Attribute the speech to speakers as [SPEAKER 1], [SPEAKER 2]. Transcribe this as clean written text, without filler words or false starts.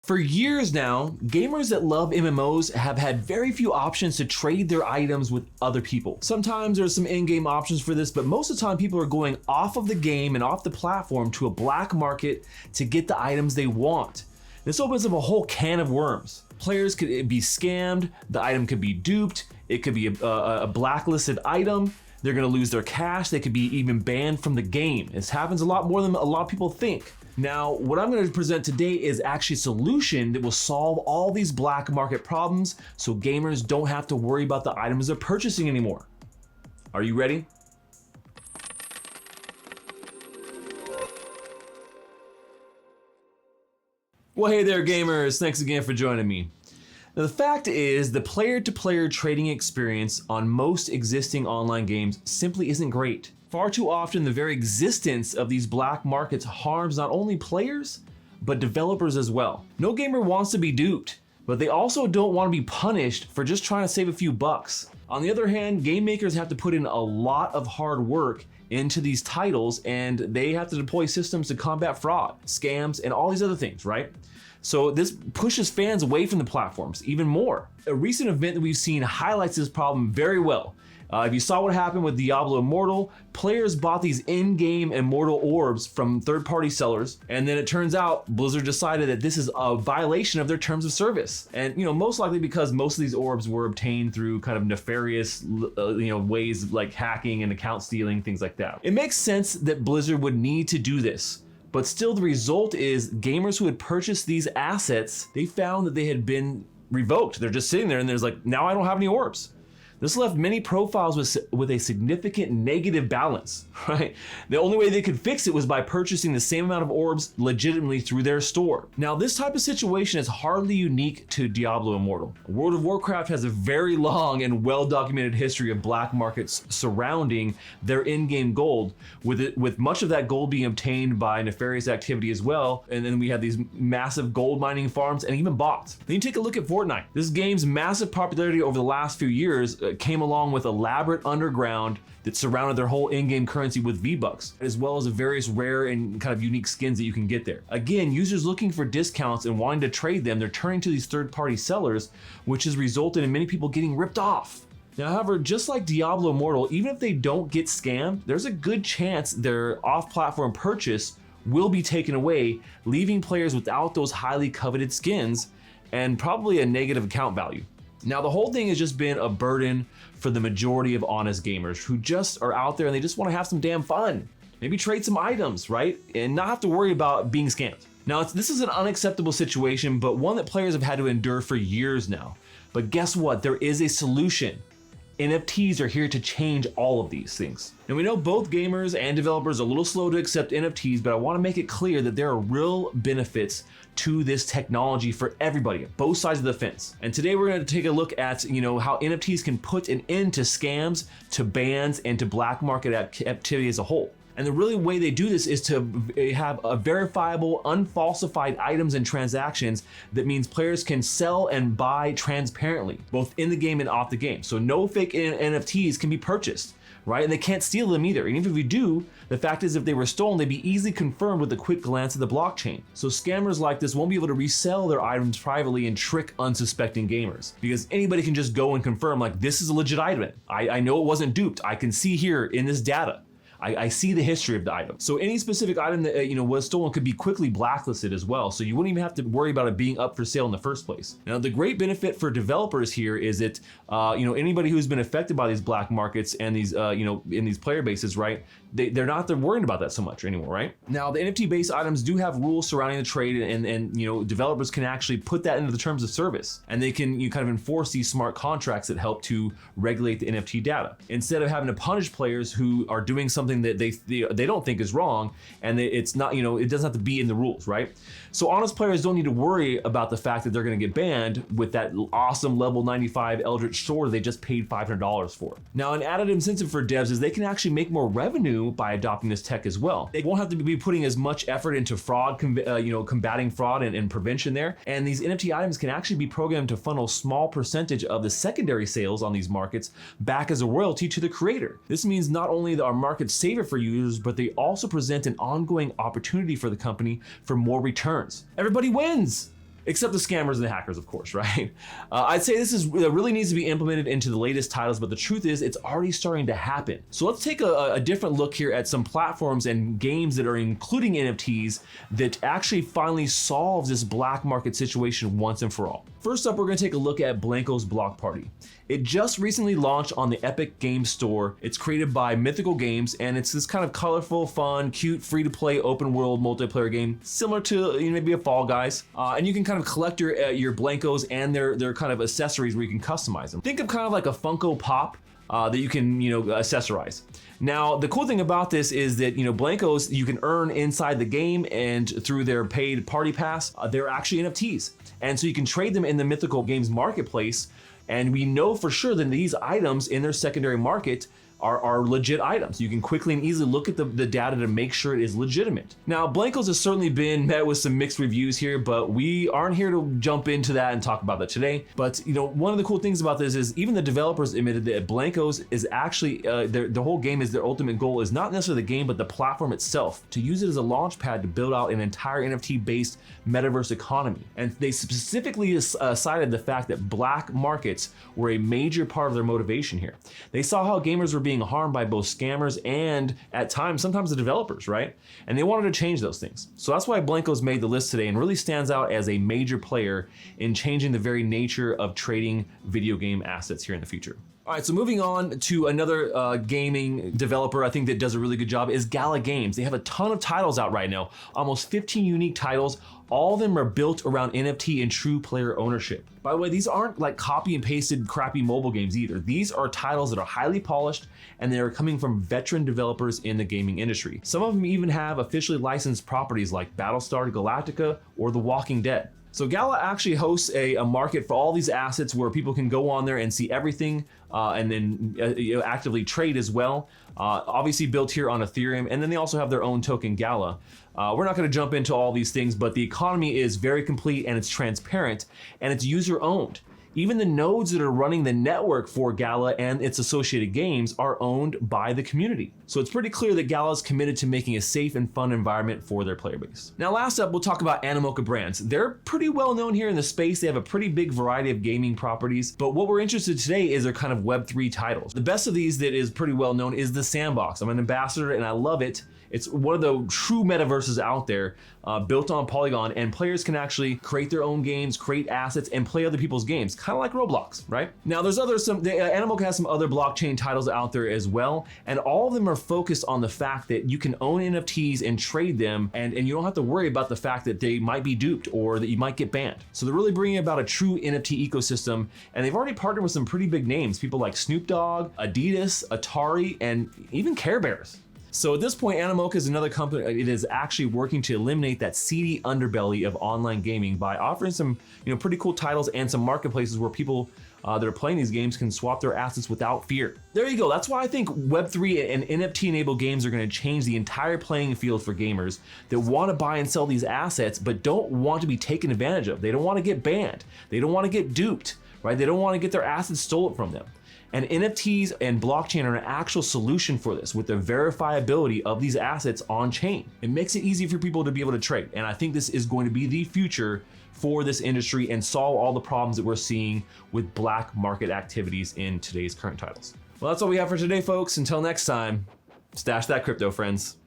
[SPEAKER 1] For years now, gamers that love MMOs have had very few options to trade their items with other people. Sometimes there's some in-game options for this, but most of the time people are going off of the game and off the platform to a black market to get the items they want. This opens up a whole can of worms. Players could be scammed, the item could be duped, it could be a blacklisted item, they're gonna lose their cash, they could be even banned from the game. This happens a lot more than a lot of people think. Now, what I'm going to present today is actually a solution that will solve all these black market problems so gamers don't have to worry about the items they're purchasing anymore. Are you ready? Well, hey there gamers, thanks again for joining me. Now, the fact is the player-to-player trading experience on most existing online games simply isn't great. Far too often, the very existence of these black markets harms not only players, but developers as well. No gamer wants to be duped, but they also don't want to be punished for just trying to save a few bucks. On the other hand, game makers have to put in a lot of hard work into these titles, and they have to deploy systems to combat fraud, scams, and all these other things, right? So this pushes fans away from the platforms even more. A recent event that we've seen highlights this problem very well. If you saw what happened with Diablo Immortal, players bought these in-game immortal orbs from third-party sellers, and then it turns out Blizzard decided that this is a violation of their terms of service. And most likely because most of these orbs were obtained through kind of nefarious ways like hacking and account stealing, things like that. It makes sense that Blizzard would need to do this. But still, the result is gamers who had purchased these assets, they found that they had been revoked. They're just sitting there and there's like, now I don't have any orbs. This left many profiles with a significant negative balance, right? The only way they could fix it was by purchasing the same amount of orbs legitimately through their store. Now, this type of situation is hardly unique to Diablo Immortal. World of Warcraft has a very long and well-documented history of black markets surrounding their in-game gold, with much of that gold being obtained by nefarious activity as well. And then we have these massive gold mining farms and even bots. Then you take a look at Fortnite. This game's massive popularity over the last few years came along with elaborate underground that surrounded their whole in-game currency with V-Bucks, as well as the various rare and kind of unique skins that you can get there. Again, users looking for discounts and wanting to trade them, they're turning to these third-party sellers, which has resulted in many people getting ripped off. Now, however, just like Diablo Immortal, even if they don't get scammed, there's a good chance their off-platform purchase will be taken away, leaving players without those highly coveted skins and probably a negative account value. Now, the whole thing has just been a burden for the majority of honest gamers who just are out there and they just want to have some damn fun. Maybe trade some items, right? And not have to worry about being scammed. Now, this is an unacceptable situation, but one that players have had to endure for years now. But guess what? There is a solution. NFTs are here to change all of these things. And we know both gamers and developers are a little slow to accept NFTs, but I want to make it clear that there are real benefits to this technology for everybody, both sides of the fence. And today we're going to take a look at, how NFTs can put an end to scams, to bans, and to black market activity as a whole. And the really way they do this is to have a verifiable, unfalsified items and transactions. That means players can sell and buy transparently, both in the game and off the game. So no fake NFTs can be purchased, right? And they can't steal them either. And even if you do, the fact is if they were stolen, they'd be easily confirmed with a quick glance at the blockchain. So scammers like this won't be able to resell their items privately and trick unsuspecting gamers, because anybody can just go and confirm, like, this is a legit item. I know it wasn't duped. I can see here in this data. I see the history of the item. So any specific item that was stolen could be quickly blacklisted as well. So you wouldn't even have to worry about it being up for sale in the first place. Now, the great benefit for developers here is that anybody who's been affected by these black markets and these in these player bases, right? They're not worrying about that so much anymore, right? Now, the NFT-based items do have rules surrounding the trade, and developers can actually put that into the terms of service, and they can kind of enforce these smart contracts that help to regulate the NFT data instead of having to punish players who are doing something that they don't think is wrong, and it's not, it doesn't have to be in the rules, right? So honest players don't need to worry about the fact that they're going to get banned with that awesome level 95 Eldritch Sword they just paid $500 for. Now, an added incentive for devs is they can actually make more revenue by adopting this tech as well. They won't have to be putting as much effort into fraud, combating fraud and prevention there. And these NFT items can actually be programmed to funnel a small percentage of the secondary sales on these markets back as a royalty to the creator. This means not only are markets safer for users, but they also present an ongoing opportunity for the company for more returns. Everybody wins. Except the scammers and the hackers, of course, right? I'd say this really needs to be implemented into the latest titles, but the truth is it's already starting to happen. So let's take a different look here at some platforms and games that are including NFTs that actually finally solves this black market situation once and for all. First up, we're gonna take a look at Blankos Block Party. It just recently launched on the Epic Games Store. It's created by Mythical Games, and it's this kind of colorful, fun, cute, free-to-play, open-world multiplayer game, similar to maybe a Fall Guys. And you can kind of collect your Blankos and their kind of accessories where you can customize them. Think of kind of like a Funko Pop that you can accessorize. Now, the cool thing about this is that Blankos you can earn inside the game, and through their paid party pass, they're actually NFTs, and so you can trade them in the Mythical Games marketplace. And we know for sure that these items in their secondary market are legit items. You can quickly and easily look at the data to make sure it is legitimate. Now, Blankos has certainly been met with some mixed reviews here, but we aren't here to jump into that and talk about that today. But one of the cool things about this is even the developers admitted that Blankos is actually, the whole game is their ultimate goal is not necessarily the game, but the platform itself, to use it as a launch pad to build out an entire NFT-based metaverse economy. And they specifically cited the fact that black markets were a major part of their motivation here. They saw how gamers were being harmed by both scammers and at times, sometimes the developers, right? And they wanted to change those things. So that's why Blankos made the list today and really stands out as a major player in changing the very nature of trading video game assets here in the future. All right, so moving on to another gaming developer I think that does a really good job is Gala Games. They have a ton of titles out right now, almost 15 unique titles. All of them are built around NFT and true player ownership. By the way, these aren't like copy and pasted crappy mobile games either. These are titles that are highly polished and they are coming from veteran developers in the gaming industry. Some of them even have officially licensed properties like Battlestar Galactica or The Walking Dead. So Gala actually hosts a market for all these assets where people can go on there and see everything and then actively trade as well. Obviously built here on Ethereum, and then they also have their own token Gala. We're not going to jump into all these things, but the economy is very complete and it's transparent and it's user owned. Even the nodes that are running the network for Gala and its associated games are owned by the community. So it's pretty clear that Gala is committed to making a safe and fun environment for their player base. Now, last up, we'll talk about Animoca Brands. They're pretty well known here in the space. They have a pretty big variety of gaming properties, but what we're interested in today is their kind of Web3 titles. The best of these that is pretty well known is the Sandbox. I'm an ambassador and I love it. It's one of the true metaverses out there, built on Polygon, and players can actually create their own games, create assets, and play other people's games, kind of like Roblox, right? Now, there's Animoca has some other blockchain titles out there as well, and all of them are focused on the fact that you can own NFTs and trade them, and you don't have to worry about the fact that they might be duped or that you might get banned. So they're really bringing about a true NFT ecosystem, and they've already partnered with some pretty big names, people like Snoop Dogg, Adidas, Atari, and even Care Bears. So at this point, Animoca is another company. It is actually working to eliminate that seedy underbelly of online gaming by offering some, pretty cool titles and some marketplaces where people that are playing these games can swap their assets without fear. There you go. That's why I think Web3 and NFT-enabled games are going to change the entire playing field for gamers that want to buy and sell these assets, but don't want to be taken advantage of. They don't want to get banned. They don't want to get duped, right? They don't want to get their assets stolen from them. And NFTs and blockchain are an actual solution for this with the verifiability of these assets on chain. It makes it easy for people to be able to trade. And I think this is going to be the future for this industry and solve all the problems that we're seeing with black market activities in today's current titles. Well, that's all we have for today, folks. Until next time, stash that crypto, friends.